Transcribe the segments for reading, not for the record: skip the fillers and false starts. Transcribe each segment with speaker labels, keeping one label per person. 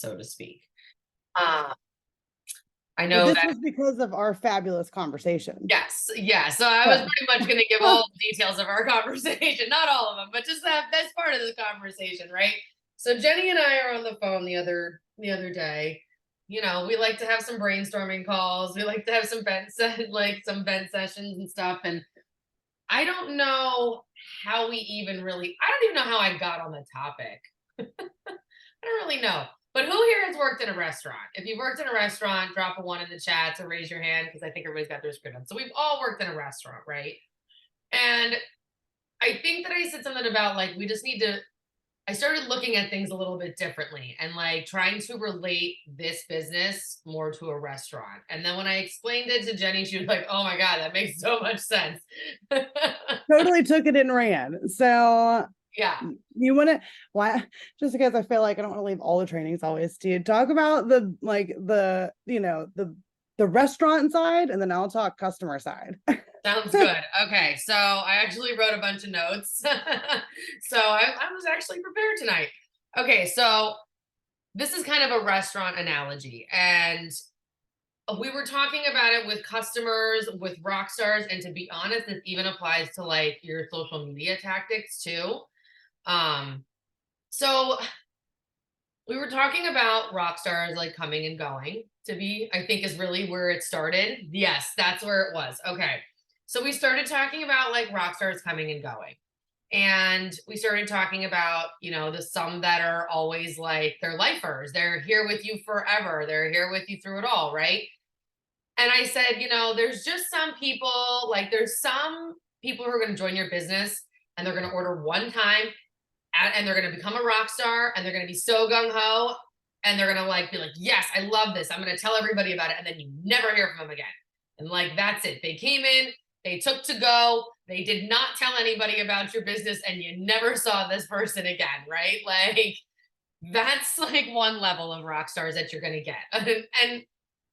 Speaker 1: so to speak. Uh, I
Speaker 2: But
Speaker 1: know
Speaker 2: this
Speaker 1: that.
Speaker 2: was because of our fabulous conversation.
Speaker 1: Yes, yeah. So I was
Speaker 2: Yeah.
Speaker 1: pretty much going to give all the details of our conversation, not all of them, but just that's part of the conversation, right? So Jenny and I are on the phone the other day. You know, we like to have some brainstorming calls. We like to have some some vent sessions and stuff. And I don't know how we even really. I don't even know how I got on the topic. I don't really know. But who here has worked in a restaurant? If you've worked in a restaurant, drop a one in the chat to raise your hand because I think everybody's got their screen on. So we've all worked in a restaurant, right? And I think that I said something about like we just need to. I started looking at things a little bit differently and like trying to relate this business more to a restaurant. And then when I explained it to Jenny, she was like, "Oh my god, that makes so much sense."
Speaker 2: Totally took it and ran. So
Speaker 1: Yeah.
Speaker 2: you want to why just because I feel like I don't want to leave all the trainings always to you. Talk about the like the restaurant side and then I'll talk customer side.
Speaker 1: Sounds good. Okay, so I actually wrote a bunch of notes. So I was actually prepared tonight. Okay, so this is kind of a restaurant analogy. And we were talking about it with customers, with rock stars. And to be honest, this even applies to like your social media tactics too. Um, so we were talking about rock stars like coming and going to be, I think is really where it started. Yes, that's where it was. Okay. So we started talking about like rock stars coming and going. And we started talking about, you know, the some that are always like they're lifers. They're here with you forever. They're here with you through it all, right? And I said, you know, there's just some people, like there's some people who are going to join your business and they're going to order one time and they're going to become a rock star and they're going to be so gung ho and they're going to like be like, yes, I love this. I'm going to tell everybody about it. And then you never hear from them again. And like, that's it. They came in, they took to go, they did not tell anybody about your business and you never saw this person again. Right. Like, that's like one level of rock stars that you're going to get.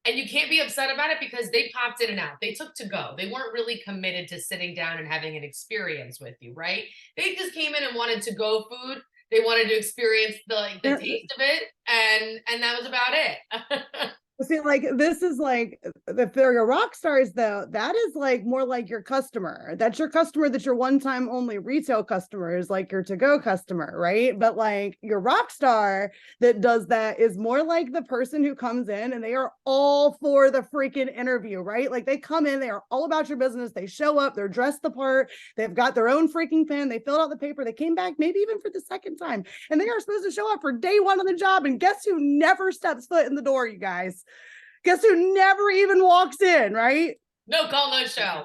Speaker 1: And you can't be upset about it because they popped in and out. They took to go. They weren't really committed to sitting down and having an experience with you, right? They just came in and wanted to go food. They wanted to experience the like the taste of it, and that was about it.
Speaker 2: See, like this is like if they're your rock stars, though, that is like more like your customer. That's your customer. That's your one-time only retail customer is like your to-go customer, right? But like your rock star that does that is more like the person who comes in and they are all for the freaking interview, right? Like they come in, they are all about your business. They show up, they're dressed the part, they've got their own freaking pen, they filled out the paper, they came back maybe even for the second time, and they are supposed to show up for day one on the job. And guess who never steps foot in the door, you guys? Guess who never even walks in, right?
Speaker 1: No call, no show.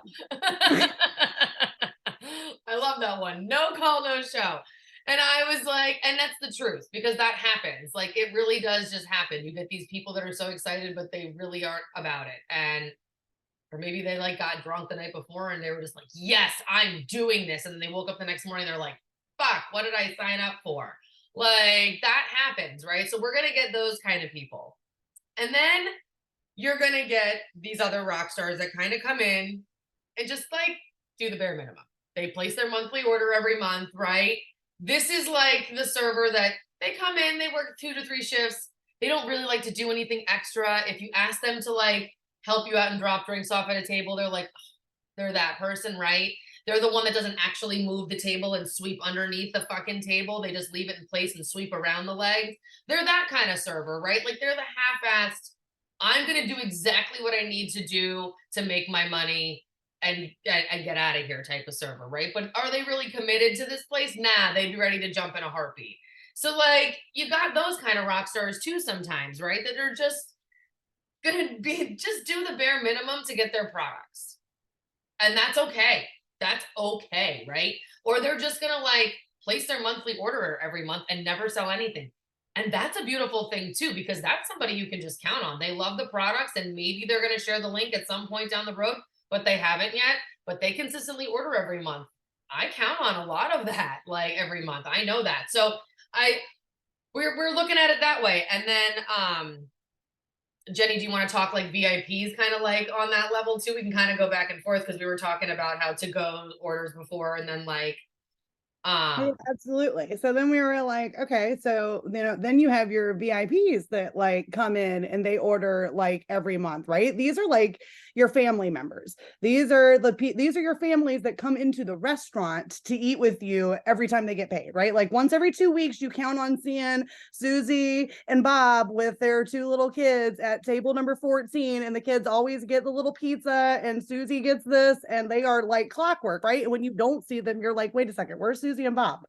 Speaker 1: I love that one. No call, no show. And I was like, and that's the truth because that happens. Like it really does just happen. You get these people that are so excited, but they really aren't about it. And or maybe they like got drunk the night before and they were just like, yes, I'm doing this. And then they woke up the next morning, they're like, fuck, what did I sign up for? Like that happens, right? So we're gonna get those kind of people. And then you're gonna get these other rock stars that kind of come in and just like do the bare minimum. They place their monthly order every month, right? This is like the server that they come in, they work 2 to 3 shifts. They don't really like to do anything extra. If you ask them to like help you out and drop drinks off at a table, they're like, they're that person, right? They're the one that doesn't actually move the table and sweep underneath the fucking table. They just leave it in place and sweep around the legs. They're that kind of server, right? Like they're the half-assed, I'm going to do exactly what I need to do to make my money and get out of here type of server, right? But are they really committed to this place? Nah, they'd be ready to jump in a heartbeat. So like you got those kind of rock stars too sometimes, right? That are just gonna be just do the bare minimum to get their products. And that's okay. That's okay, right? Or they're just gonna like place their monthly order every month and never sell anything. And that's a beautiful thing too, because that's somebody you can just count on. They love the products and maybe they're gonna share the link at some point down the road, but they haven't yet. But they consistently order every month. I count on a lot of that, like every month. I know that. So I we're looking at it that way. And then Jenny, do you want to talk like VIPs kind of like on that level too? We can kind of go back and forth because we were talking about how to go orders before and then like
Speaker 2: Yeah, absolutely. So then we were like, okay, so then you have your VIPs that like come in and they order like every month, right? These are like your family members. These are these are your families that come into the restaurant to eat with you every time they get paid, right? Like once every 2 weeks, you count on seeing Susie and Bob with their two little kids at table number 14, and the kids always get the little pizza, and Susie gets this, and they are like clockwork, right? And when you don't see them, you're like, wait a second, where's Susie and Bob?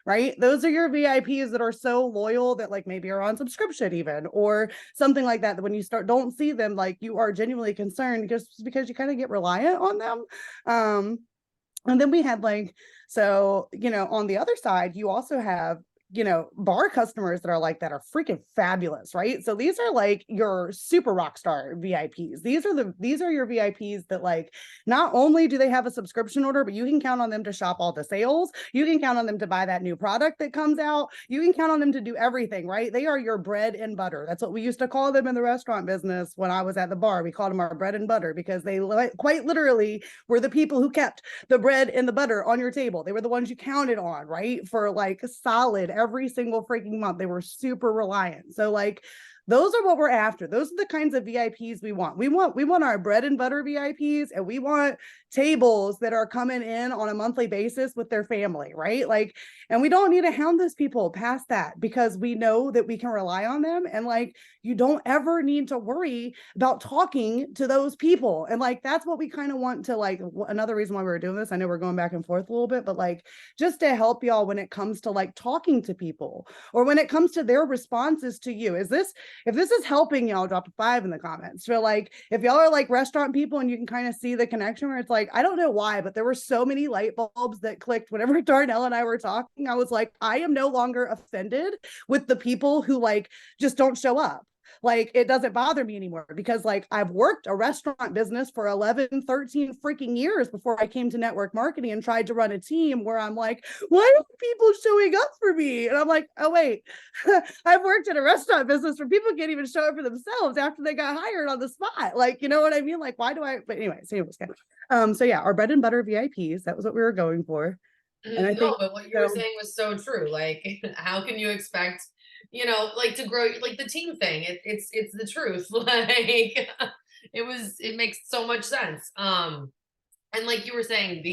Speaker 2: Right? Those are your VIPs that are so loyal that like maybe are on subscription even or something like that. That when you don't see them, like you are genuinely concerned just because you kind of get reliant on them. And then we had like, so, on the other side, you also have bar customers that are like that are freaking fabulous, right? So these are like your super rock star VIPs. These are your VIPs that like not only do they have a subscription order, but you can count on them to shop all the sales. You can count on them to buy that new product that comes out. You can count on them to do everything, right? They are your bread and butter. That's what we used to call them in the restaurant business when I was at the bar. We called them our bread and butter because they quite literally were the people who kept the bread and the butter on your table. They were the ones you counted on, right? For like solid every single freaking month. They were super reliant. So like those are what we're after. Those are the kinds of VIPs we want. We want our bread and butter VIPs, and we want tables that are coming in on a monthly basis with their family, right? Like, and we don't need to hound those people past that because we know that we can rely on them. And like, you don't ever need to worry about talking to those people. And like, that's what we kind of want to like, another reason why we were doing this. I know we're going back and forth a little bit, but like, just to help y'all when it comes to like talking to people or when it comes to their responses to you. If this is helping y'all, drop a 5 in the comments. So like, if y'all are like restaurant people and you can kind of see the connection where it's like, I don't know why, but there were so many light bulbs that clicked whenever Darnell and I were talking. I was like, I am no longer offended with the people who like just don't show up. Like it doesn't bother me anymore because like I've worked a restaurant business for 11, 13 freaking years before I came to network marketing and tried to run a team where I'm like, why are people showing up for me? And I'm like, oh wait, I've worked in a restaurant business where people can't even show up for themselves after they got hired on the spot. Like, you know what I mean? Like, why do I, but anyways, so yeah, our bread and butter VIPs, that was what we were going for. And I
Speaker 1: No,
Speaker 2: think
Speaker 1: but what you were
Speaker 2: so.
Speaker 1: saying was so true. Like, how can you expect, like to grow like the team thing? It's the truth. Like, it makes so much sense. And like you were saying,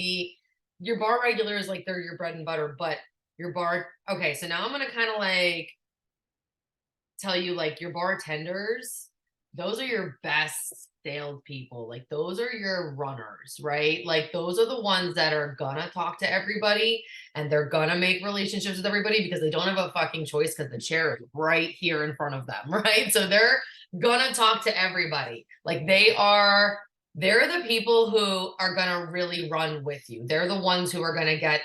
Speaker 1: your bar regulars, like they're your bread and butter, but your bar. Okay, so now I'm gonna kind of like tell you, like your bartenders, those are your best salespeople. Like those are your runners, right? Like those are the ones that are gonna talk to everybody and they're gonna make relationships with everybody because they don't have a fucking choice because the chair is right here in front of them, right? So they're gonna talk to everybody. Like they're the people who are gonna really run with you. They're the ones who are gonna get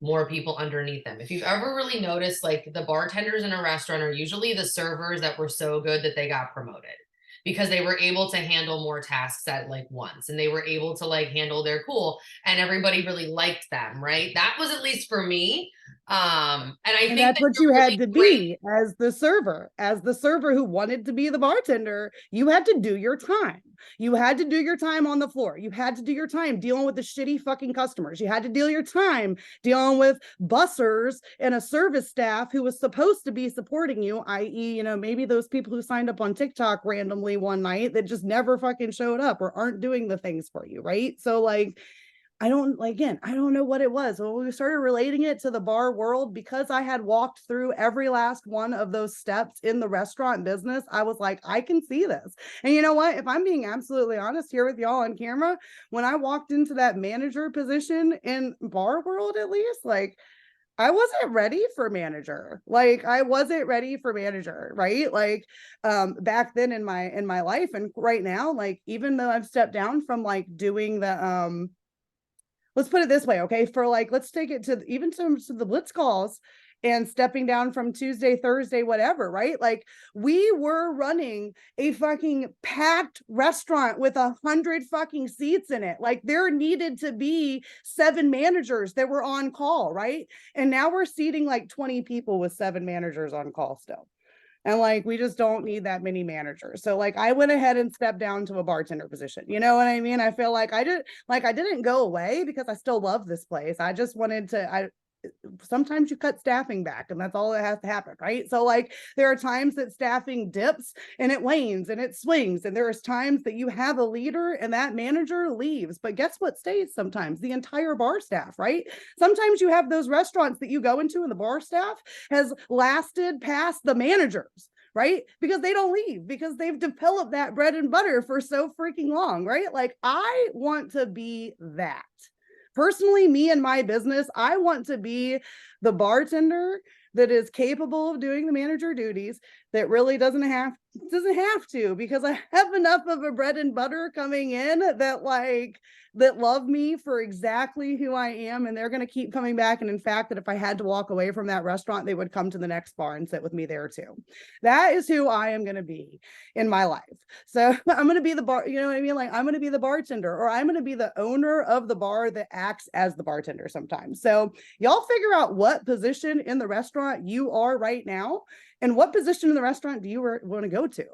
Speaker 1: more people underneath them. If you've ever really noticed, like the bartenders in a restaurant are usually the servers that were so good that they got promoted because they were able to handle more tasks at like once and they were able to like handle their cool and everybody really liked them, right? That was at least for me. And I
Speaker 2: And
Speaker 1: think
Speaker 2: that's
Speaker 1: that
Speaker 2: what
Speaker 1: you're
Speaker 2: you had
Speaker 1: really
Speaker 2: to
Speaker 1: great.
Speaker 2: be as the server who wanted to be the bartender. You had to do your time. You had to do your time on the floor. You had to do your time dealing with the shitty fucking customers. You had to deal your time dealing with bussers and a service staff who was supposed to be supporting you, i.e., maybe those people who signed up on TikTok randomly one night that just never fucking showed up or aren't doing the things for you, right? So like, I don't like, again, I don't know what it was. When we started relating it to the bar world, because I had walked through every last one of those steps in the restaurant business, I was like, I can see this. And you know what? If I'm being absolutely honest here with y'all on camera, when I walked into that manager position in bar world, at least, like I wasn't ready for manager. Like I wasn't ready for manager, right? Like back then in my life and right now, like even though I've stepped down from like doing the let's put it this way, okay? For like, let's take it to even to the blitz calls and stepping down from Tuesday, Thursday, whatever, right? Like we were running a fucking packed restaurant with 100 fucking seats in it. Like there needed to be 7 managers that were on call, right? And now we're seating like 20 people with 7 managers on call still. And like, we just don't need that many managers. So like, I went ahead and stepped down to a bartender position. You know what I mean? I feel like I didn't go away because I still love this place. I just wanted to, sometimes you cut staffing back and that's all that has to happen, right? So like there are times that staffing dips and it wanes and it swings, and there's times that you have a leader and that manager leaves, but guess what stays? Sometimes the entire bar staff, right? Sometimes you have those restaurants that you go into and the bar staff has lasted past the managers, right? Because they don't leave, because they've developed that bread and butter for so freaking long, right? Like I want to be that. Personally, me and my business, I want to be the bartender that is capable of doing the manager duties, that really doesn't have to, because I have enough of a bread and butter coming in that like that love me for exactly who I am, and they're going to keep coming back. And in fact, that if I had to walk away from that restaurant, they would come to the next bar and sit with me there too. That is who I am going to be in my life. So I'm going to be the bar, you know what I mean? Like I'm going to be the bartender, or I'm going to be the owner of the bar that acts as the bartender sometimes. So y'all figure out what position in the restaurant you are right now, and what position in the restaurant do you want to go to?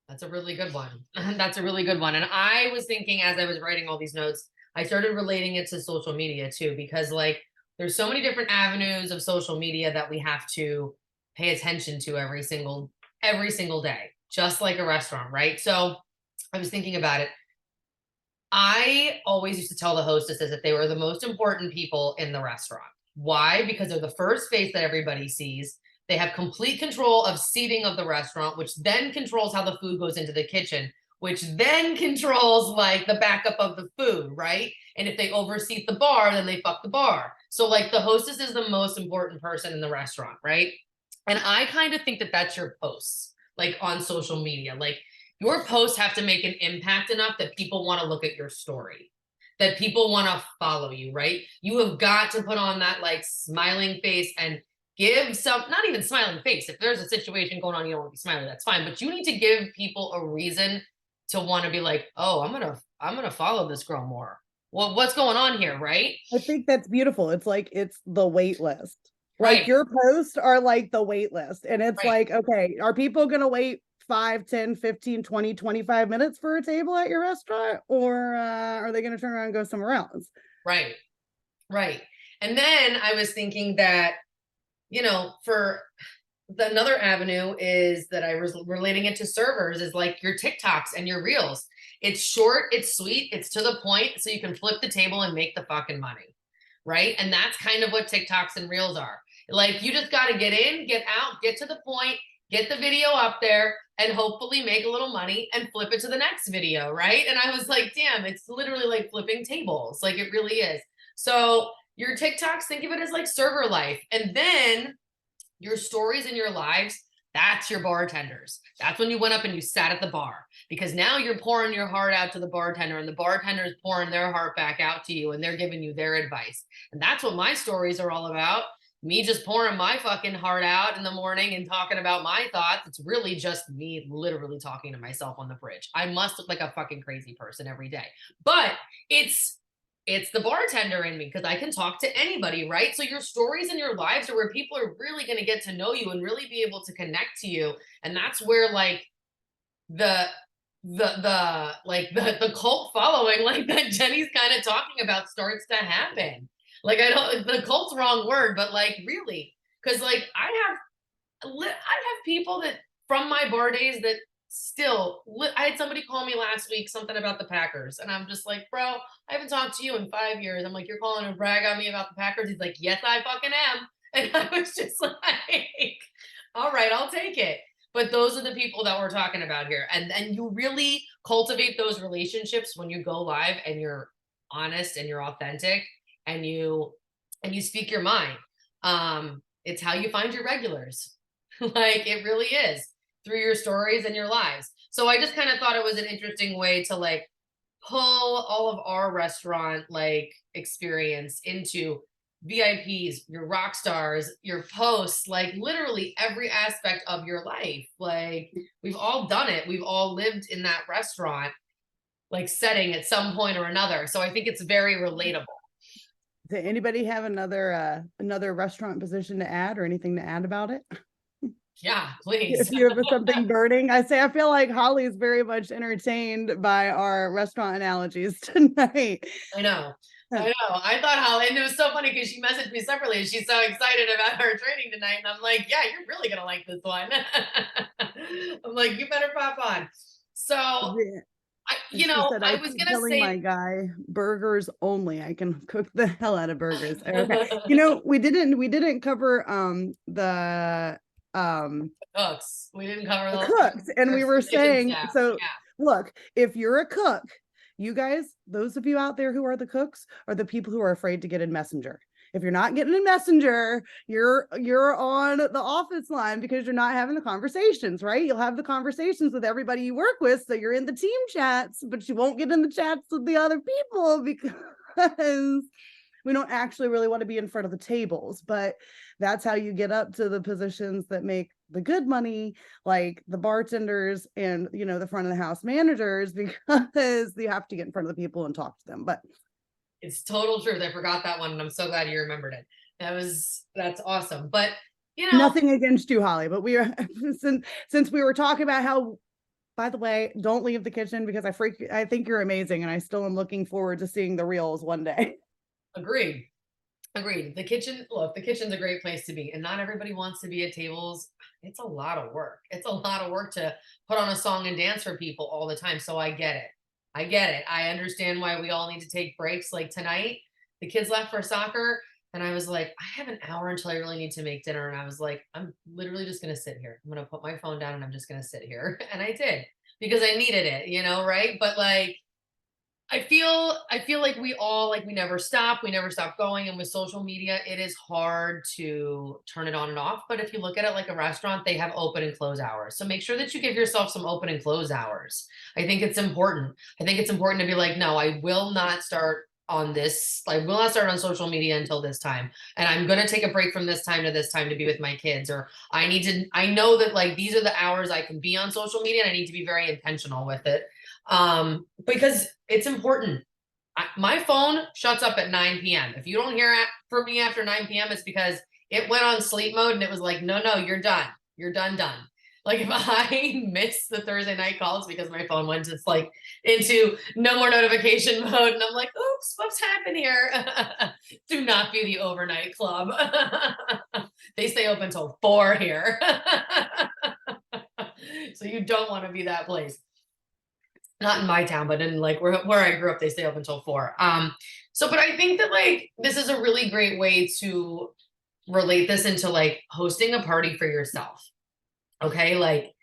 Speaker 1: That's a really good one. That's a really good one. And I was thinking as I was writing all these notes, I started relating it to social media too, because like there's so many different avenues of social media that we have to pay attention to every single day, just like a restaurant, right? So I was thinking about it. I always used to tell the hostesses that they were the most important people in the restaurant. Why? Because they're the first face that everybody sees. They have complete control of seating of the restaurant, which then controls how the food goes into the kitchen, which then controls like the backup of the food, right? And if they overseat the bar, then they fuck the bar. So like the hostess is the most important person in the restaurant, right? And I kind of think that that's your posts, like on social media. Like your posts have to make an impact enough that people want to look at your story, that people want to follow you, right? You have got to put on that like smiling face and give some, not even smiling face. If there's a situation going on, you don't want to be smiling, that's fine. But you need to give people a reason to want to be like, oh, I'm gonna follow this girl more. Well, what's going on here, right?
Speaker 2: I think that's beautiful. It's like it's the wait list. Like
Speaker 1: Right,
Speaker 2: your posts are like the wait list. And it's
Speaker 1: right,
Speaker 2: like, okay, are people going to wait 5, 10, 15, 20, 25 minutes for a table at your restaurant? Or are they going to turn around and go somewhere else?
Speaker 1: right, right. And then I was thinking that, you know, for another avenue is that I was relating it to servers is like your TikToks and your reels. It's short, it's sweet, it's to the point, so you can flip the table and make the fucking money. Right. And that's kind of what TikToks and reels are. Like you just got to get in, get out, get to the point, get the video up there, and hopefully make a little money and flip it to the next video. Right. And I was like, damn, it's literally like flipping tables. Like it really is. So your TikToks, think of it as like server life. And then your stories and your lives, that's your bartenders. That's when you went up and you sat at the bar, because now you're pouring your heart out to the bartender, and the bartender is pouring their heart back out to you, and they're giving you their advice. And that's what my stories are all about. Me just pouring my fucking heart out in the morning and talking about my thoughts. It's really just me literally talking to myself on the bridge. I must look like a fucking crazy person every day, but it's the bartender in me, because I can talk to anybody, right? So your stories and your lives are where people are really going to get to know you and really be able to connect to you. And that's where like the the cult following, like that Jenny's kind of talking about, starts to happen. Like I don't, the cult's wrong word, but like really, because like I have people that from my bar days that still, I had somebody call me last week something about the Packers, and I'm just like, bro, I haven't talked to you in 5 years. I'm like, you're calling to brag on me about the Packers? He's like, yes, I fucking am. And I was just like, all right, I'll take it. But those are the people that we're talking about here. And you really cultivate those relationships when you go live and you're honest and you're authentic and you speak your mind. It's how you find your regulars. Like it really is, through your stories and your lives. So I just kind of thought it was an interesting way to like pull all of our restaurant like experience into VIPs, your rock stars, your posts, like literally every aspect of your life. Like we've all done it. We've all lived in that restaurant like setting at some point or another. So I think it's very relatable.
Speaker 2: Does anybody have another restaurant position to add, or anything to add about it?
Speaker 1: Yeah, please.
Speaker 2: If you have something burning, I feel like Holly is very much entertained by our restaurant analogies tonight.
Speaker 1: I know. I know. I thought how, and it was so funny because she messaged me separately and she's so excited about her training tonight. And I'm like, yeah, you're really going to like this one. I'm like, you better pop on. So,
Speaker 2: Yeah.
Speaker 1: you
Speaker 2: She
Speaker 1: know,
Speaker 2: said,
Speaker 1: I
Speaker 2: I
Speaker 1: was
Speaker 2: keep
Speaker 1: going to
Speaker 2: telling my
Speaker 1: say,
Speaker 2: guy, burgers only. I can cook the hell out of burgers. Okay. You know, we didn't cover
Speaker 1: cooks. We didn't cover
Speaker 2: the
Speaker 1: the
Speaker 2: cooks. And we
Speaker 1: or
Speaker 2: were
Speaker 1: the kitchen
Speaker 2: saying,
Speaker 1: staff.
Speaker 2: so
Speaker 1: Yeah.
Speaker 2: look, if you're a cook, you guys, those of you out there who are the cooks, are the people who are afraid to get in Messenger. If you're not getting in Messenger, you're on the office line because you're not having the conversations, right? You'll have the conversations with everybody you work with, so you're in the team chats, but you won't get in the chats with the other people because we don't actually really want to be in front of the tables. But that's how you get up to the positions that make the good money, like the bartenders and, you know, the front of the house managers, because you have to get in front of the people and talk to them. But
Speaker 1: It's total truth. I forgot that one, and I'm so glad you remembered it. That's awesome. But you know,
Speaker 2: nothing against you, Holly, but we are since we were talking about how, by the way, don't leave the kitchen because I think you're amazing and I still am looking forward to seeing the reels one day.
Speaker 1: agreed. Agreed. The kitchen, look, the kitchen's a great place to be, and not everybody wants to be at tables. It's a lot of work. It's a lot of work to put on a song and dance for people all the time. So I get it. I get it. I understand why we all need to take breaks. Like tonight, the kids left for soccer, and I was like, I have an hour until I really need to make dinner. And I was like, I'm literally just going to sit here. I'm going to put my phone down and I'm just going to sit here. And I did because I needed it, right? But like, I feel like we never stop going. And with social media, it is hard to turn it on and off. But if you look at it like a restaurant, they have open and close hours. So make sure that you give yourself some open and close hours. I think it's important. I think it's important to be like, no, I will not start on this. I will not start on social media until this time. And I'm going to take a break from this time to this time to be with my kids. Or I know that like these are the hours I can be on social media and I need to be very intentional with it. Because it's important. My phone shuts up at 9 p.m. If you don't hear from me after 9 p.m., it's because it went on sleep mode and it was like, no, you're done. You're done. Like if I miss the Thursday night calls because my phone went just like into no more notification mode. And I'm like, oops, what's happened here? Do not be the overnight club. They stay open until 4 here. So you don't want to be that place. Not in my town, but in like where I grew up, they stay up until 4. So, but I think that like this is a really great way to relate this into like hosting a party for yourself. Okay, like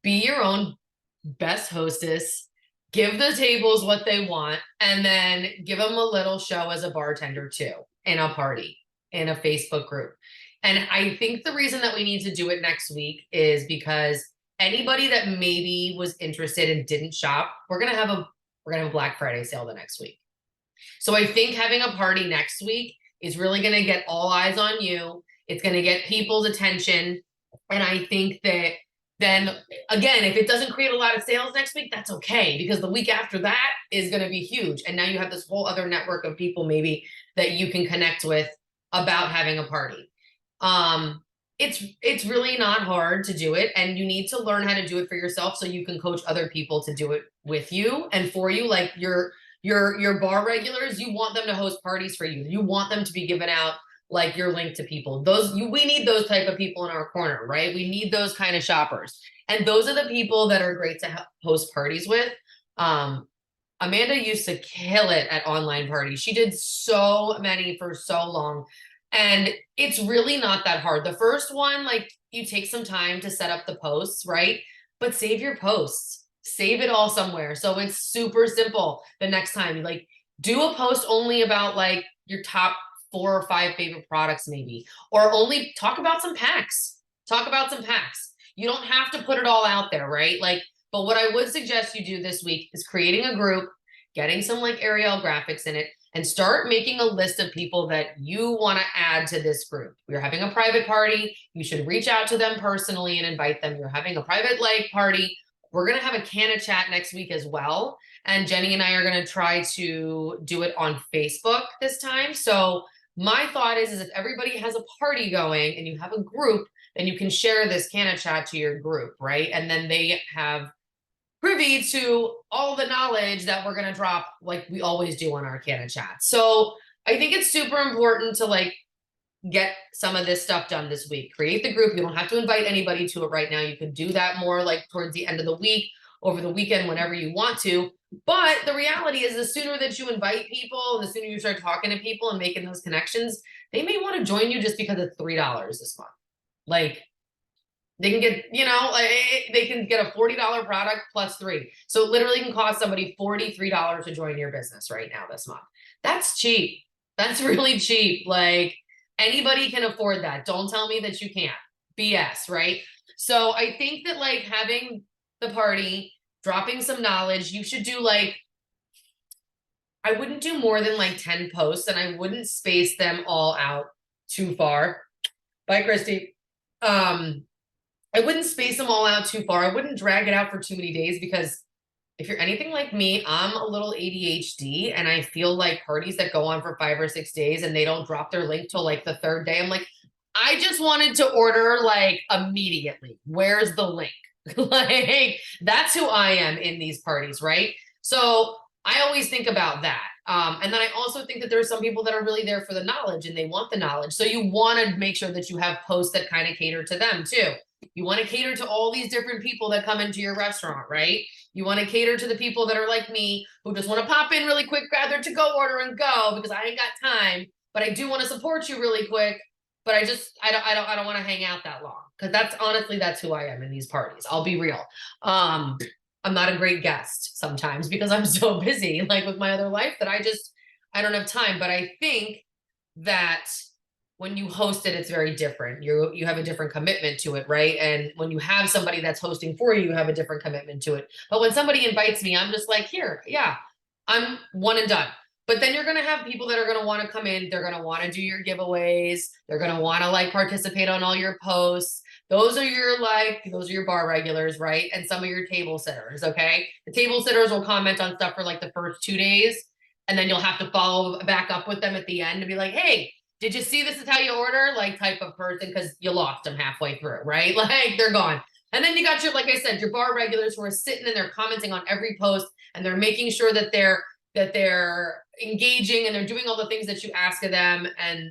Speaker 1: be your own best hostess, give the tables what they want, and then give them a little show as a bartender too in a party, in a Facebook group. And I think the reason that we need to do it next week is because anybody that maybe was interested and didn't shop, we're gonna have a Black Friday sale the next week. So I think having a party next week is really gonna get all eyes on you. It's gonna get people's attention. And I think that then again, if it doesn't create a lot of sales next week, that's okay, because the week after that is going to be huge. And now you have this whole other network of people maybe that you can connect with about having a party. It's really not hard to do it, and you need to learn how to do it for yourself so you can coach other people to do it with you and for you. Like your bar regulars, you want them to host parties for you. You want them to be giving out like your link to people. We need those type of people in our corner, right? We need those kind of shoppers. And those are the people that are great to host parties with. Amanda used to kill it at online parties. She did so many for so long. And it's really not that hard. The first one, like you take some time to set up the posts, right? But save your posts, save it all somewhere. So it's super simple. The next time, like do a post only about like your top 4 or 5 favorite products, maybe, or only talk about some packs. Talk about some packs. You don't have to put it all out there, right? Like, but what I would suggest you do this week is creating a group, getting some like Ariel graphics in it, and start making a list of people that you want to add to this group. We're having a private party. You should reach out to them personally and invite them. You're having a private like party. We're going to have a can of chat next week as well. And Jenny and I are going to try to do it on Facebook this time. So my thought is if everybody has a party going and you have a group, then you can share this can of chat to your group, right? And then they have privy to all the knowledge that we're going to drop like we always do on our Canna Chat. So I think it's super important to like get some of this stuff done this week. Create the group. You don't have to invite anybody to it right now. You can do that more like towards the end of the week, over the weekend, whenever you want to. But the reality is the sooner that you invite people, the sooner you start talking to people and making those connections, they may want to join you just because it's $3 this month. Like they can get, you know, like they can get a $40 product plus 3. So it literally can cost somebody $43 to join your business right now this month. That's cheap. That's really cheap. Like anybody can afford that. Don't tell me that you can't. BS, right? So I think that like having the party, dropping some knowledge, you should do like, I wouldn't do more than like 10 posts and I wouldn't space them all out too far. Bye, Christy. I wouldn't space them all out too far. I wouldn't drag it out for too many days because if you're anything like me, I'm a little ADHD and I feel like parties that go on for 5 or 6 days and they don't drop their link till like the 3rd day. I'm like, I just wanted to order like immediately. Where's the link? Like that's who I am in these parties, right? So I always think about that. And then I also think that there are some people that are really there for the knowledge and they want the knowledge. So you want to make sure that you have posts that kind of cater to them too. You want to cater to all these different people that come into your restaurant, right? You want to cater to the people that are like me, who just want to pop in really quick, grab their to-go order and go because I ain't got time, but I do want to support you really quick. But I don't want to hang out that long because that's who I am in these parties. I'll be real. I'm not a great guest sometimes because I'm so busy, like with my other life that I don't have time. But I think that when you host it, it's very different. You have a different commitment to it, right? And when you have somebody that's hosting for you, you have a different commitment to it. But when somebody invites me, I'm just like, here, yeah, I'm one and done. But then you're going to have people that are going to want to come in. They're going to want to do your giveaways. They're going to want to like participate on all your posts. Those are your bar regulars, right? And some of your table sitters, okay? The table sitters will comment on stuff for like the first 2 days. And then you'll have to follow back up with them at the end and be like, hey, did you see this is how you order? Like type of person, because you lost them halfway through, right? Like they're gone. And then you got your, like I said, your bar regulars who are sitting and they're commenting on every post and they're making sure that they're engaging and they're doing all the things that you ask of them. And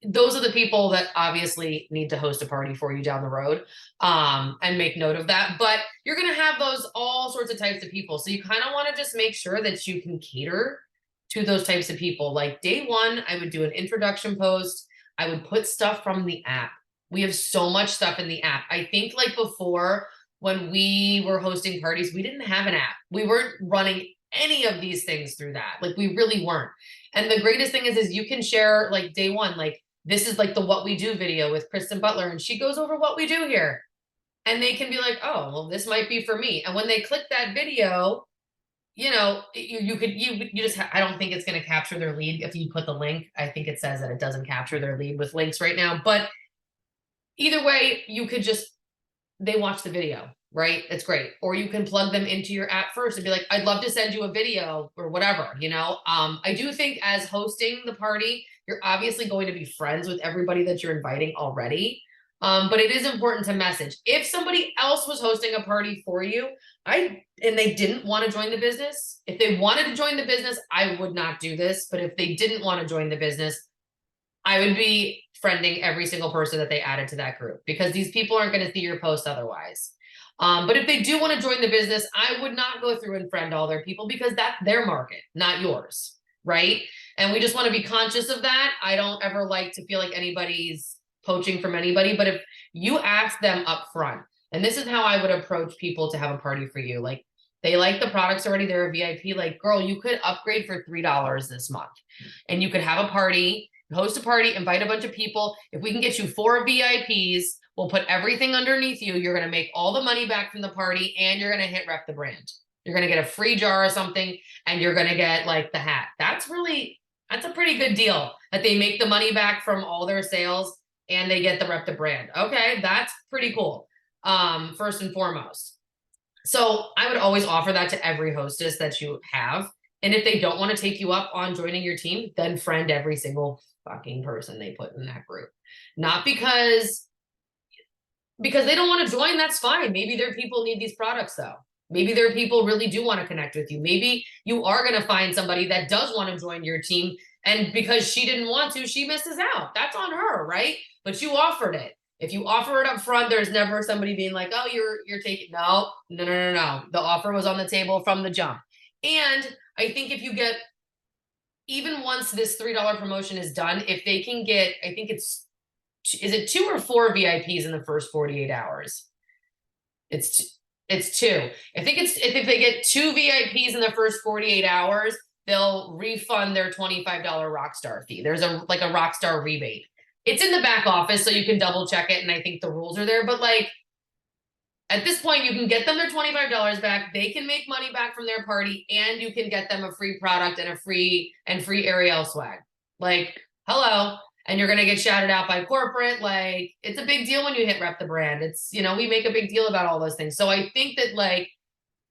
Speaker 1: those are the people that obviously need to host a party for you down the road, and make note of that. But you're going to have those all sorts of types of people. So you kind of want to just make sure that you can cater to those types of people. Like day one, I would do an introduction post. I would put stuff from the app. We have so much stuff in the app. I think like before when we were hosting parties, we didn't have an app. We weren't running any of these things through that. Like we really weren't. And the greatest thing is you can share like day one, like this is like the what we do video with Kristen Butler and she goes over what we do here. And they can be like, oh, well, this might be for me. And when they click that video, you know, you just, I don't think it's going to capture their lead. If you put the link, I think it says that it doesn't capture their lead with links right now, but either way, you could just, they watch the video, right? It's great. Or you can plug them into your app first and be like, I'd love to send you a video or whatever, you know? I do think as hosting the party, you're obviously going to be friends with everybody that you're inviting already. But it is important to message. If somebody else was hosting a party for you, and they didn't want to join the business, if they wanted to join the business, I would not do this. But if they didn't want to join the business, I would be friending every single person that they added to that group because these people aren't going to see your post otherwise. But if they do want to join the business, I would not go through and friend all their people because that's their market, not yours, right? And we just want to be conscious of that. I don't ever like to feel like anybody's poaching from anybody, but if you ask them up front, and this is how I would approach people to have a party for you, like they like the products already, they're a VIP, like girl, you could upgrade for $3 this month and you could have a party, host a party, invite a bunch of people. If we can get you 4 VIPs, we'll put everything underneath you. You're going to make all the money back from the party and you're going to hit rep the brand. You're going to get a free jar or something and you're going to get like the hat. That's a pretty good deal that they make the money back from all their sales and they get the rep the brand. Okay, that's pretty cool. First and foremost. So I would always offer that to every hostess that you have. And if they don't want to take you up on joining your team, then friend every single fucking person they put in that group. Not because they don't want to join, that's fine. Maybe their people need these products though, Maybe there are people really do want to connect with you. Maybe you are going to find somebody that does want to join your team. And because she didn't want to, she misses out. That's on her, right? But you offered it. If you offer it up front, there's never somebody being like, oh, you're taking, no. The offer was on the table from the jump. And I think if you get, even once this $3 promotion is done, if they can get, I think is it 2 or 4 VIPs in the first 48 hours? It's 2. I think if they get 2 VIPs in the first 48 hours, they'll refund their $25 Rockstar fee. There's a Rockstar rebate. It's in the back office, so you can double check it. And I think the rules are there, but like at this point, you can get them their $25 back. They can make money back from their party, and you can get them a free product and a free Ariel swag. Like, hello. And you're going to get shouted out by corporate. Like, it's a big deal when you hit Rep the Brand. It's, you know, we make a big deal about all those things. So I think that like,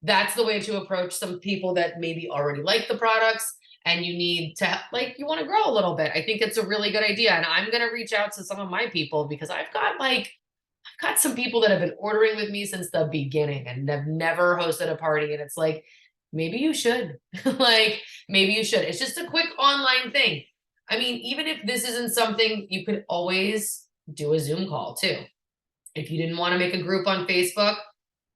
Speaker 1: that's the way to approach some people that maybe already like the products and you need to, like, you want to grow a little bit. I think it's a really good idea. And I'm going to reach out to some of my people because I've got some people that have been ordering with me since the beginning and have never hosted a party. And it's like, maybe you should. Like, maybe you should. It's just a quick online thing. I mean, even if this isn't something, you could always do a Zoom call too. If you didn't want to make a group on Facebook,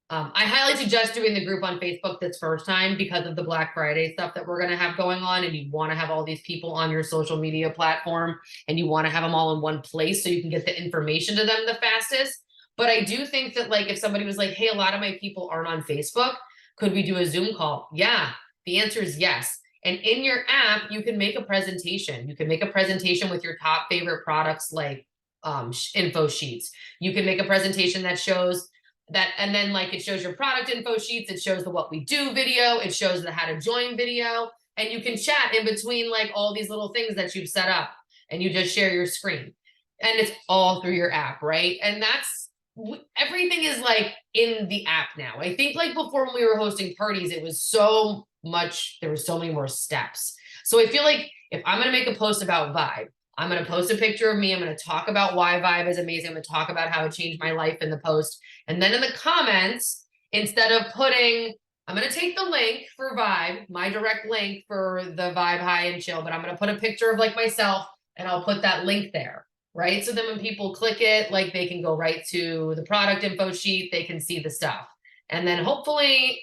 Speaker 1: I highly suggest doing the group on Facebook this first time because of the Black Friday stuff that we're going to have going on. And you want to have all these people on your social media platform and you want to have them all in one place so you can get the information to them the fastest. But I do think that like, if somebody was like, hey, a lot of my people aren't on Facebook, could we do a Zoom call? Yeah, the answer is yes. And in your app, you can make a presentation. You can make a presentation with your top favorite products, like info sheets. You can make a presentation that shows that, and then like it shows your product info sheets. It shows the what we do video. It shows the how to join video. And you can chat in between like all these little things that you've set up and you just share your screen. And it's all through your app, right? And that's, everything is like in the app now. I think like before when we were hosting parties, it was so much, there were so many more steps. So I feel like if I'm going to make a post about Vibe, I'm going to post a picture of me. I'm going to talk about why Vibe is amazing. I'm going to talk about how it changed my life in the post. And then in the comments, instead of putting, I'm going to take the link for Vibe, my direct link for the Vibe High and Chill, but I'm going to put a picture of like myself and I'll put that link there. Right. So then when people click it, like they can go right to the product info sheet, they can see the stuff. And then hopefully,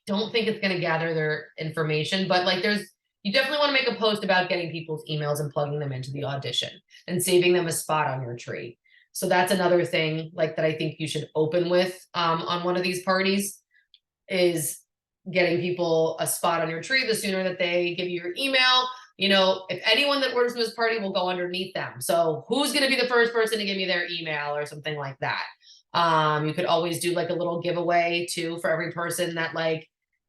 Speaker 1: don't think it's going to gather their information, but like you definitely want to make a post about getting people's emails and plugging them into the audition and saving them a spot on your tree. So that's another thing like that I think you should open with on one of these parties is getting people a spot on your tree. The sooner that they give you your email, you know, if anyone that orders from this party will go underneath them. So who's going to be the first person to give me their email or something like that? You could always do like a little giveaway too for every person that like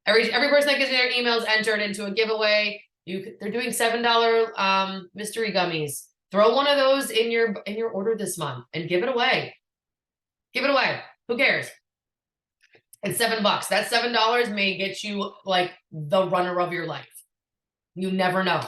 Speaker 1: every person that gives me their emails entered into a giveaway. They're doing $7 mystery gummies. Throw one of those in your order this month and give it away. Give it away. Who cares? It's $7. That $7 may get you like the runner of your life. You never know.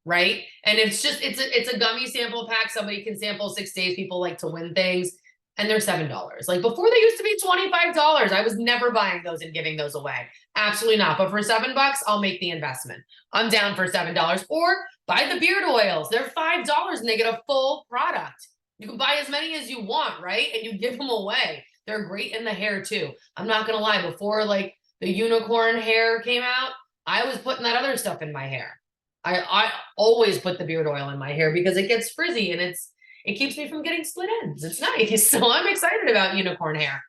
Speaker 1: Right. And it's a gummy sample pack. Somebody can sample 6 days. People like to win things and they're $7. Like before they used to be $25. I was never buying those and giving those away. Absolutely not. But for $7, I'll make the investment. I'm down for $7 or buy the beard oils. They're $5 and they get a full product. You can buy as many as you want. Right. And you give them away. They're great in the hair too. I'm not going to lie. Before like the unicorn hair came out, I was putting that other stuff in my hair. I always put the beard oil in my hair because it gets frizzy and it keeps me from getting split ends. It's nice. So I'm excited about unicorn hair.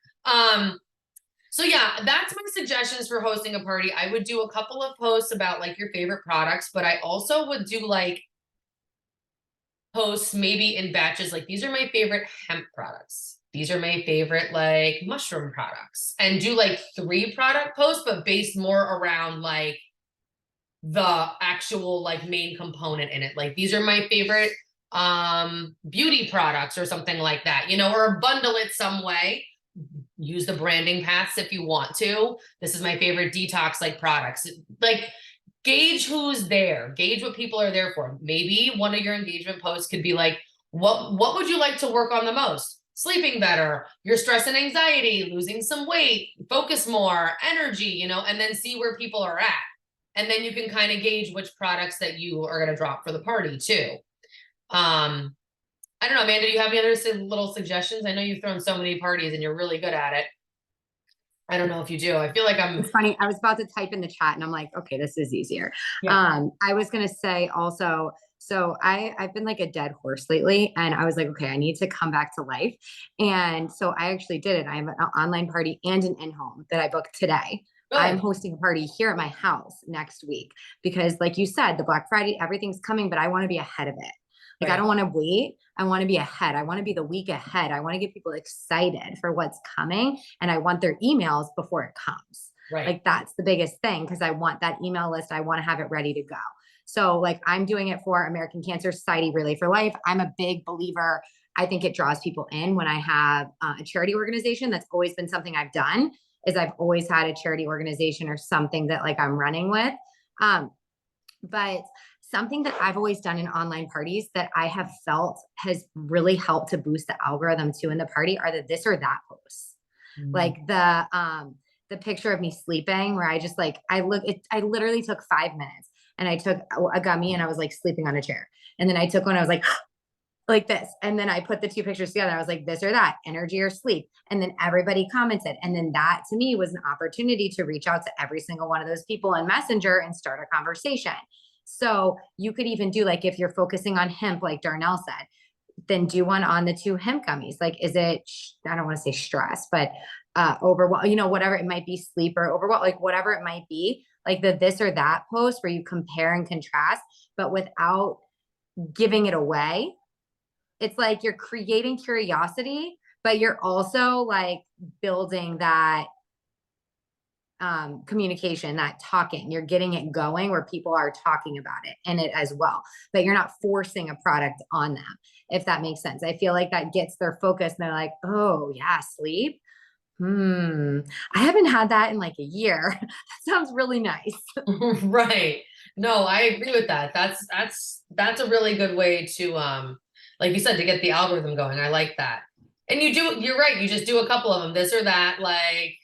Speaker 1: So yeah, that's my suggestions for hosting a party. I would do a couple of posts about like your favorite products, but I also would do like posts maybe in batches. Like these are my favorite hemp products. These are my favorite like mushroom products, and do like 3 product posts, but based more around like the actual like main component in it. Like these are my favorite beauty products or something like that, you know, or bundle it some way. Use the branding paths if you want to. This is my favorite detox like products. Like gauge who's there, gauge what people are there for. Maybe one of your engagement posts could be like, what would you like to work on the most? sleeping better, your stress and anxiety, losing some weight, focus more, energy, you know, and then see where people are at. And then you can kind of gauge which products that you are going to drop for the party too. I don't know, Amanda, do you have any other little suggestions? I know you've thrown so many parties and you're really good at it. I don't know if you do. I feel like I'm.
Speaker 3: It's funny. I was about to type in the chat and I'm like, okay, this is easier.
Speaker 1: Yeah.
Speaker 3: I was going to say also, so I've been like a dead horse lately, and I was like, okay, I need to come back to life. And so I actually did it. I have an online party and an in-home that I booked today. I'm
Speaker 1: Good.
Speaker 3: hosting a party here at my house next week because, like you said, the Black Friday, everything's coming, but I want to be ahead of it. Like, I
Speaker 1: Right.
Speaker 3: don't want to wait. I want to be ahead. I want to be the week ahead. I want to get people excited for what's coming, and I want their emails before it comes.
Speaker 1: Right.
Speaker 3: Like, that's the biggest thing, because I want that email list. I want to have it ready to go. So like, I'm doing it for American Cancer Society Relay for Life. I'm a big believer. I think it draws people in when I have a charity organization. That's always been something I've done, is I've always had a charity organization or something that like I'm running with. But something that I've always done in online parties that I have felt has really helped to boost the algorithm too in the party are the this or that posts. Like the picture of me sleeping where I just like, I literally took 5 minutes and I took a gummy and I was like sleeping on a chair. And then I took one, I was like this. And then I put the two pictures together. I was like, this or that, energy or sleep. And then everybody commented. And then that to me was an opportunity to reach out to every single one of those people in Messenger and start a conversation. So you could even do, like, if you're focusing on hemp, like Darnell said, then do one on the 2 hemp gummies. Like, is it, I don't want to say stress, but overwhelm, you know, whatever it might be, sleep or overwhelm, like whatever it might be, like the this or that post where you compare and contrast, but without giving it away. It's like you're creating curiosity, but you're also like building that communication, that talking. You're getting it going where people are talking about it and it as well, but you're not forcing a product on them, if that makes sense. I feel like that gets their focus and they're like, oh yeah, sleep. I haven't had that in like a year. That sounds really nice.
Speaker 1: Right. No, I agree with that. That's a really good way to like you said, to get the algorithm going. I like that. And you're right, you just do a couple of them, this or that, like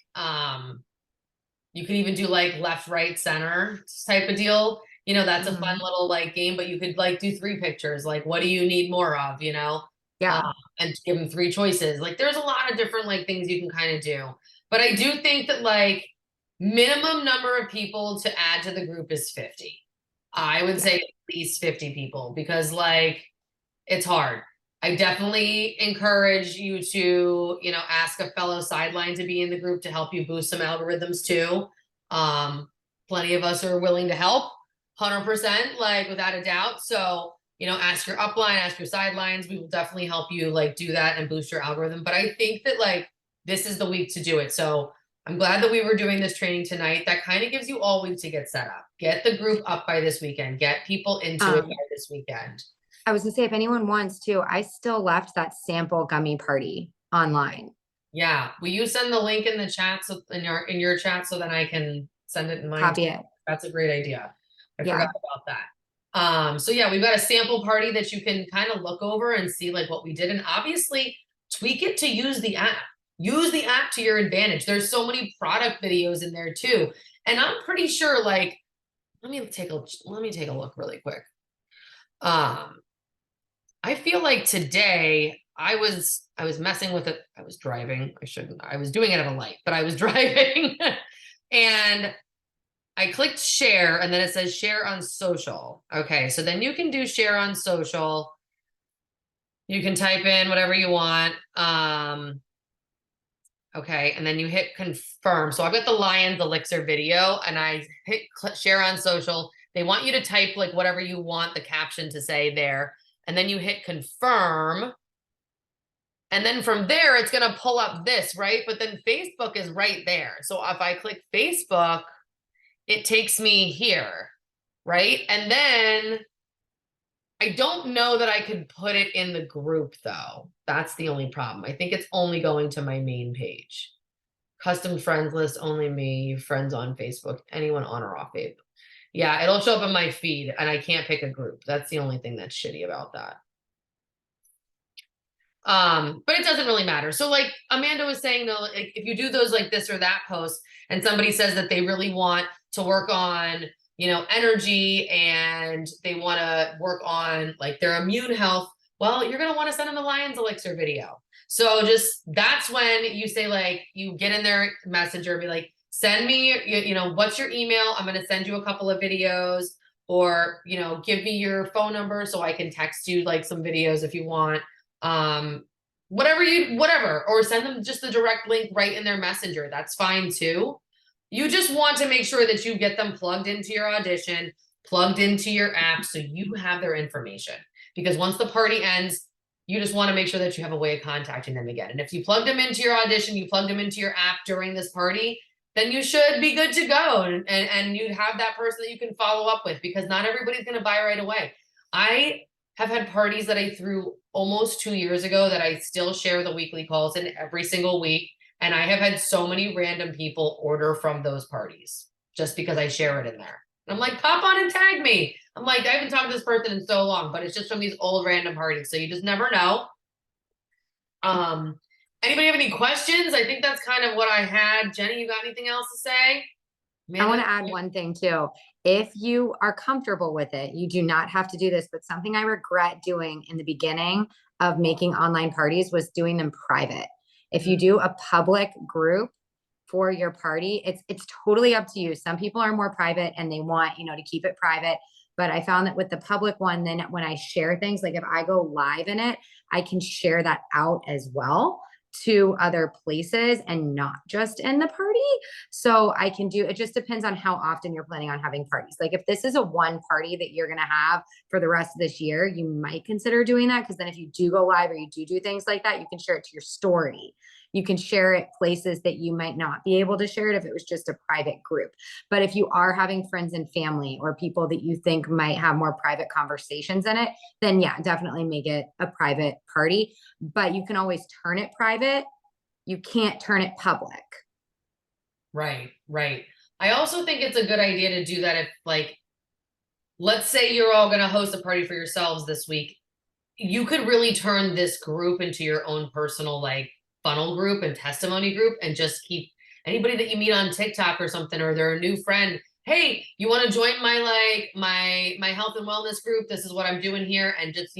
Speaker 1: you could even do like left, right, center type of deal. You know, that's a fun little like game, but you could like do 3 pictures, like what do you need more of, you know?
Speaker 3: Yeah.
Speaker 1: And give them 3 choices. Like there's a lot of different like things you can kind of do. But I do think that like minimum number of people to add to the group is 50. I would say at least 50 people, because like it's hard. I definitely encourage you to, you know, ask a fellow sideline to be in the group to help you boost some algorithms too. Plenty of us are willing to help, 100%, like without a doubt. So, you know, ask your upline, ask your sidelines. We will definitely help you like do that and boost your algorithm. But I think that like this is the week to do it. So I'm glad that we were doing this training tonight. That kind of gives you all week to get set up. Get the group up by this weekend. Get people into it by this weekend.
Speaker 3: I was gonna say, if anyone wants to, I still left that sample gummy party online.
Speaker 1: Yeah. Will you send the link in the chat, so in your chat, so then I can send it in mine?
Speaker 3: Copy it.
Speaker 1: That's a great idea. I
Speaker 3: Yeah.
Speaker 1: forgot about that. So yeah, we've got a sample party that you can kind of look over and see like what we did, and obviously tweak it to use the app. Use the app to your advantage. There's so many product videos in there too. And I'm pretty sure, like, let me take a look really quick. I feel like today I was messing with it. I was driving. I was doing it at a light, but I was driving and I clicked share, and then it says share on social. Okay. So then you can do share on social. You can type in whatever you want. Okay. And then you hit confirm. So I've got the Lions Elixir video and I hit share on social. They want you to type like whatever you want the caption to say there. And then you hit confirm. And then from there, it's going to pull up this, right? But then Facebook is right there. So if I click Facebook, it takes me here, right? And then I don't know that I could put it in the group though. That's the only problem. I think it's only going to my main page. Custom friends list, only me, friends on Facebook, anyone on or off Facebook. Yeah, it'll show up in my feed and I can't pick a group. That's the only thing that's shitty about that. But it doesn't really matter. So like Amanda was saying though, like if you do those like this or that post and somebody says that they really want to work on, energy and they want to work on like their immune health, well, you're going to want to send them the Lions Elixir video. So just that's when you say like, you get in their messenger, be like, send me, what's your email? I'm going to send you a couple of videos, or, give me your phone number so I can text you like some videos if you want. Whatever, or send them just the direct link right in their messenger. That's fine too. You just want to make sure that you get them plugged into your Audition, plugged into your app, so you have their information. Because once the party ends, you just want to make sure that you have a way of contacting them again. And if you plug them into your Audition, you plug them into your app during this party, then you should be good to go. And you'd have that person that you can follow up with, because not everybody's going to buy right away. I have had parties that I threw almost 2 years ago that I still share the weekly calls in every single week. And I have had so many random people order from those parties just because I share it in there. I'm like, pop on and tag me. I'm like, I haven't talked to this person in so long, but it's just from these old random parties. So you just never know. Anybody have any questions? I think that's kind of what I had. Jenny, you got anything else to say?
Speaker 3: I want to add one thing too. If you are comfortable with it, you do not have to do this, but something I regret doing in the beginning of making online parties was doing them private. If you do a public group for your party, it's totally up to you. Some people are more private and they want, to keep it private. But I found that with the public one, then when I share things, like if I go live in it, I can share that out as well to other places and not just in the party. So I can do, it just depends on how often you're planning on having parties. Like if this is a one party that you're going to have for the rest of this year, you might consider doing that. Cause then if you do go live or you do things like that, you can share it to your story. You can share it places that you might not be able to share it if it was just a private group. But if you are having friends and family or people that you think might have more private conversations in it, then yeah, definitely make it a private party. But you can always turn it private. You can't turn it public.
Speaker 1: Right. I also think it's a good idea to do that if, like, let's say you're all going to host a party for yourselves this week. You could really turn this group into your own personal, like, funnel group and testimony group, and just keep anybody that you meet on TikTok or something, or they're a new friend. Hey, you want to join my health and wellness group? This is what I'm doing here. And just,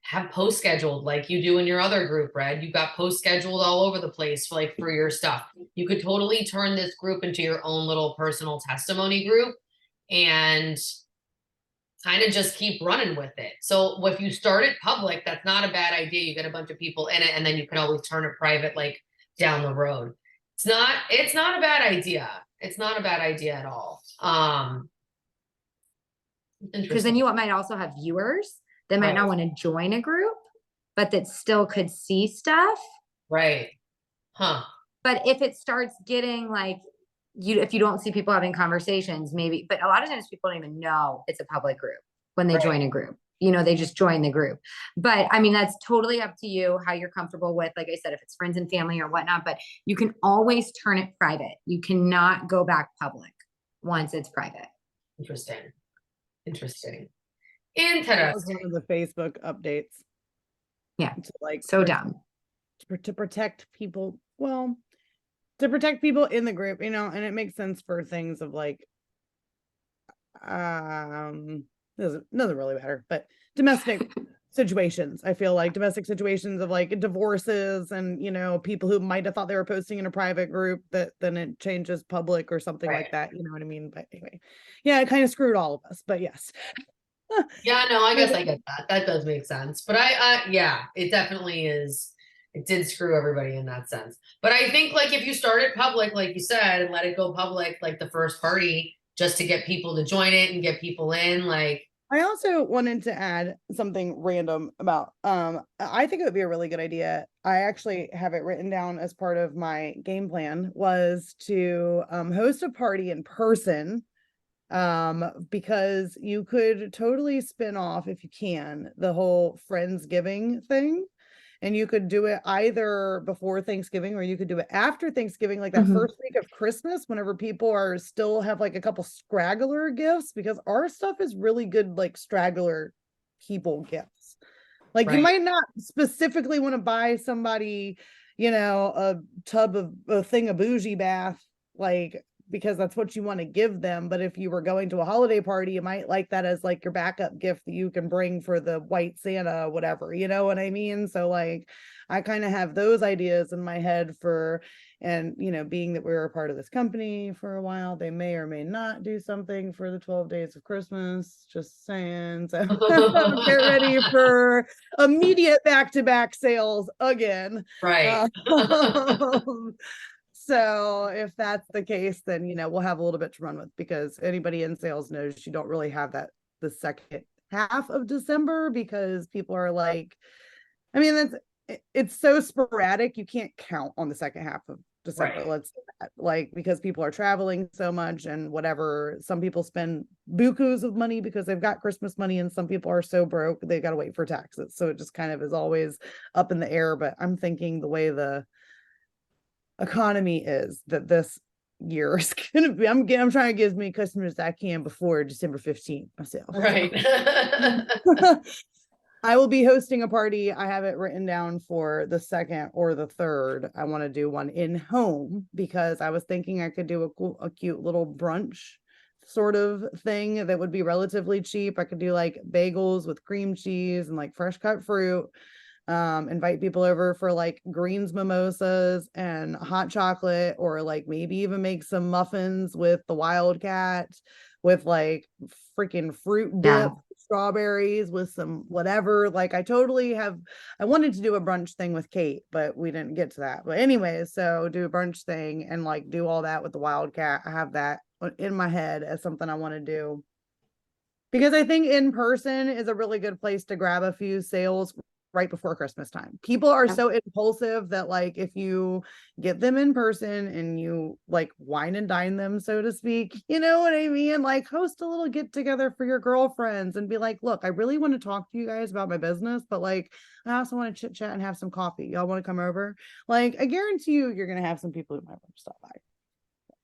Speaker 1: have post scheduled like you do in your other group, Red. You've got post scheduled all over the place for your stuff. You could totally turn this group into your own little personal testimony group and kind of just keep running with it. So if you start it public, that's not a bad idea. You get a bunch of people in it, and then you can always turn it private, like down the road. It's not a bad idea. It's not a bad idea at all.
Speaker 3: Because then you might also have viewers that might not want to join a group, but that still could see stuff.
Speaker 1: Right. Huh.
Speaker 3: But if it starts getting like, if you don't see people having conversations, maybe, but a lot of times people don't even know it's a public group when they join a group, they just join the group. But I mean, that's totally up to you, how you're comfortable with, like I said, if it's friends and family or whatnot, but you can always turn it private. You cannot go back public once it's private.
Speaker 1: Interesting.
Speaker 2: That was one of the Facebook updates.
Speaker 3: Yeah.
Speaker 2: To like
Speaker 3: so dumb.
Speaker 2: To protect people. Well, to protect people in the group, and it makes sense for things of like, doesn't really matter, but domestic situations. I feel like domestic situations of like divorces and, people who might have thought they were posting in a private group that then it changes public or something like that. You know what I mean? But anyway, yeah, it kind of screwed all of us, but yes.
Speaker 1: Yeah, no, I guess I get that. That does make sense. But yeah, it definitely is. It did screw everybody in that sense. But I think like if you start it public, like you said, and let it go public, like the first party, just to get people to join it and get people in, like.
Speaker 2: I also wanted to add something random about, I think it would be a really good idea. I actually have it written down as part of my game plan, was to host a party in person. Because you could totally spin off, if you can, the whole Friendsgiving thing. And you could do it either before Thanksgiving, or you could do it after Thanksgiving, like that first week of Christmas, whenever people are still have like a couple straggler gifts, because our stuff is really good, like straggler people gifts. Like you
Speaker 1: Right.
Speaker 2: might not specifically want to buy somebody, a tub of a thing of bougie bath, like because that's what you want to give them. But if you were going to a holiday party, you might like that as like your backup gift that you can bring for the white Santa, whatever, you know what I mean? So like I kind of have those ideas in my head and being that we were a part of this company for a while, they may or may not do something for the 12 days of Christmas. Just saying. So get ready for immediate back-to-back sales again.
Speaker 1: Right.
Speaker 2: So if that's the case, then we'll have a little bit to run with, because anybody in sales knows you don't really have that the second half of December, because people are like, I mean, it's so sporadic, you can't count on the second half of December.
Speaker 1: Right.
Speaker 2: Let's say that, like, because people are traveling so much and whatever. Some people spend bukus of money because they've got Christmas money, and some people are so broke they got to wait for taxes. So it just kind of is always up in the air. But I'm thinking the way the economy is, that this year is gonna be, I'm trying to give as many customers that I can before December 15th myself.
Speaker 1: Right.
Speaker 2: I will be hosting a party. I have it written down for the 2nd or the 3rd. I want to do one in home, because I was thinking I could do a cute little brunch sort of thing that would be relatively cheap. I could do like bagels with cream cheese and like fresh cut fruit. Invite people over for like greens mimosas and hot chocolate, or like maybe even make some muffins with the Wildcat with like freaking fruit dip, strawberries with some whatever. Like I wanted to do a brunch thing with Kate, but we didn't get to that. But anyway, so do a brunch thing and like do all that with the Wildcat. I have that in my head as something I want to do, because I think in person is a really good place to grab a few sales right before Christmas time. People are so impulsive that like if you get them in person and you like wine and dine them, so to speak, you know what I mean? Like host a little get together for your girlfriends and be like, look, I really want to talk to you guys about my business, but like I also want to chit chat and have some coffee. Y'all want to come over? Like I guarantee you're gonna have some people who might want to stop by.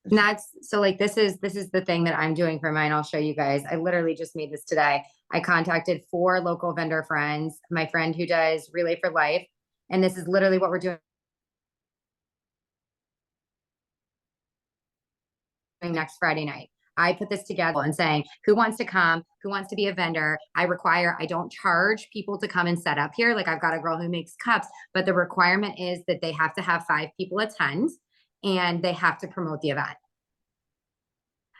Speaker 3: And that's so like this is the thing that I'm doing for mine. I'll show you guys. I literally just made this today. I contacted 4 local vendor friends, my friend who does Relay for Life, and this is literally what we're doing next Friday night. I put this together and saying, who wants to come? Who wants to be a vendor? I don't charge people to come and set up here. Like I've got a girl who makes cups, but the requirement is that they have to have 5 people attend and they have to promote the event.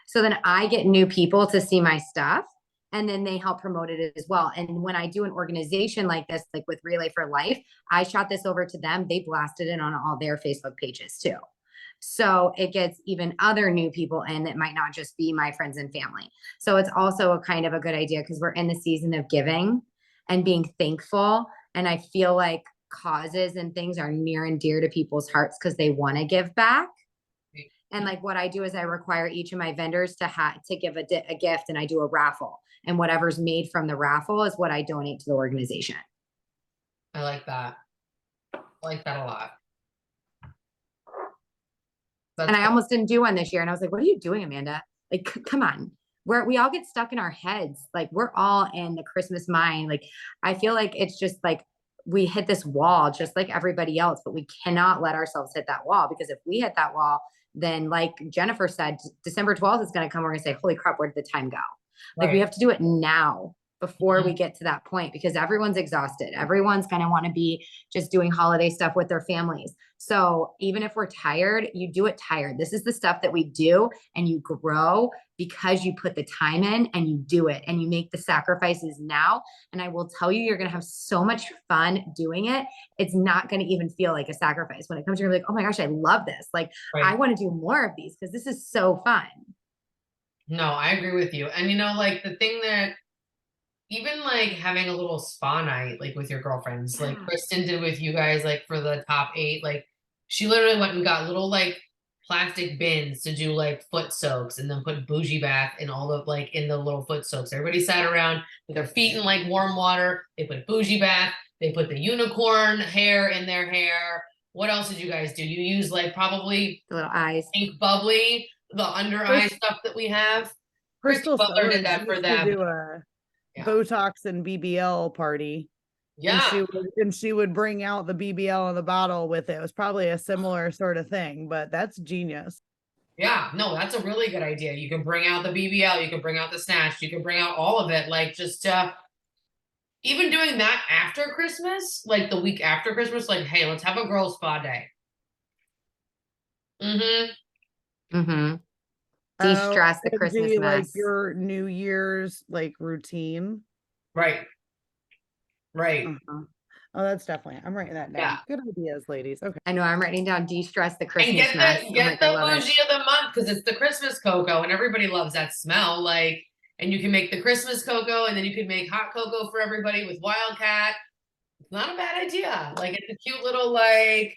Speaker 3: So then I get new people to see my stuff, and then they help promote it as well. And when I do an organization like this, like with Relay for Life, I shot this over to them. They blasted it on all their Facebook pages too. So it gets even other new people in that might not just be my friends and family. So it's also a kind of a good idea, because we're in the season of giving and being thankful. And I feel like causes and things are near and dear to people's hearts because they want to give back. And like what I do is I require each of my vendors to give a gift, and I do a raffle, and whatever's made from the raffle is what I donate to the organization.
Speaker 1: I like that. I like that a lot.
Speaker 3: And I almost didn't do one this year. And I was like, what are you doing, Amanda? Like, come on. We all get stuck in our heads. Like we're all in the Christmas mind. Like, I feel like it's just like, we hit this wall just like everybody else, but we cannot let ourselves hit that wall, because if we hit that wall, then like Jennifer said, December 12th is going to come. We're going to say, holy crap, where did the time go? Like we have to do it now before we get to that point, because everyone's exhausted. Everyone's going to want to be just doing holiday stuff with their families. So even if we're tired, you do it tired. This is the stuff that we do, and you grow because you put the time in and you do it and you make the sacrifices now. And I will tell you, you're going to have so much fun doing it. It's not going to even feel like a sacrifice when it comes to, you're like, oh my gosh, I love this. Like I want to do more of these because this is so fun.
Speaker 1: No, I agree with you. And like the thing that even like having a little spa night, like with your girlfriends, like Kristen did with you guys, like for the top 8, like she literally went and got little like plastic bins to do like foot soaks, and then put bougie bath in all of like in the little foot soaks. Everybody sat around with their feet in like warm water. They put bougie bath. They put the unicorn hair in their hair. What else did you guys do? You use like probably
Speaker 3: the little eyes,
Speaker 1: pink bubbly, the under eye stuff that we have.
Speaker 2: Crystal
Speaker 1: Butler did that for them.
Speaker 2: do a Botox and BBL party.
Speaker 1: Yeah.
Speaker 2: And she would bring out the BBL in the bottle with it. It was probably a similar sort of thing, but that's genius.
Speaker 1: Yeah, no, that's a really good idea. You can bring out the BBL, you can bring out the snatch, you can bring out all of it. Like just even doing that after Christmas, like the week after Christmas, like, hey, let's have a girls' spa day. Mm-hmm.
Speaker 3: Mm-hmm.
Speaker 2: Oh,
Speaker 3: De-stress the
Speaker 2: and
Speaker 3: Christmas
Speaker 2: do like
Speaker 3: mess.
Speaker 2: your New Year's like routine.
Speaker 1: Right. Right.
Speaker 2: Uh-huh. Oh, that's definitely. I'm writing that
Speaker 1: Yeah.
Speaker 2: down. Good ideas, ladies. Okay.
Speaker 3: I know I'm writing down de-stress the
Speaker 1: And
Speaker 3: Christmas mess. I'm
Speaker 1: get
Speaker 3: like, I
Speaker 1: the
Speaker 3: love it.
Speaker 1: bougie of the month because it's the Christmas cocoa and everybody loves that smell. Like, and you can make the Christmas cocoa and then you can make hot cocoa for everybody with Wildcat. It's not a bad idea. Like it's a cute little like,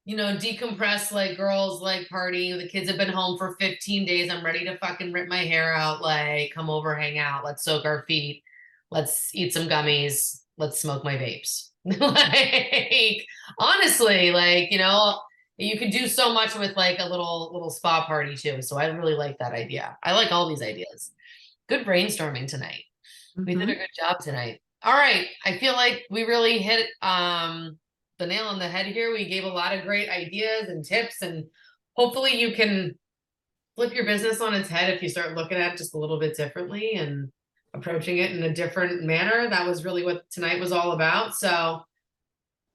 Speaker 1: you know, decompress like girls like party. The kids have been home for 15 days. I'm ready to fucking rip my hair out. Like, come over, hang out. Let's soak our feet. Let's eat some gummies. Let's smoke my vapes. Like, honestly, like, you know, you could do so much with like a little spa party too. So I really like that idea. I like all these ideas. Good brainstorming tonight. We did a
Speaker 3: Mhm.
Speaker 1: good job tonight. All right. I feel like we really hit the nail on the head here. We gave a lot of great ideas and tips, and hopefully you can flip your business on its head if you start looking at it just a little bit differently and approaching it in a different manner. That was really what tonight was all about. So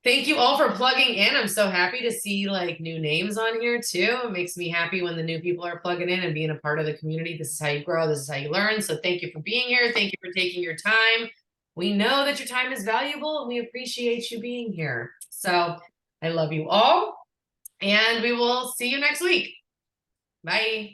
Speaker 1: thank you all for plugging in. I'm so happy to see like new names on here too. It makes me happy when the new people are plugging in and being a part of the community. This is how you grow. This is how you learn. So thank you for being here. Thank you for taking your time. We know that your time is valuable and we appreciate you being here. So I love you all and we will see you next week. Bye.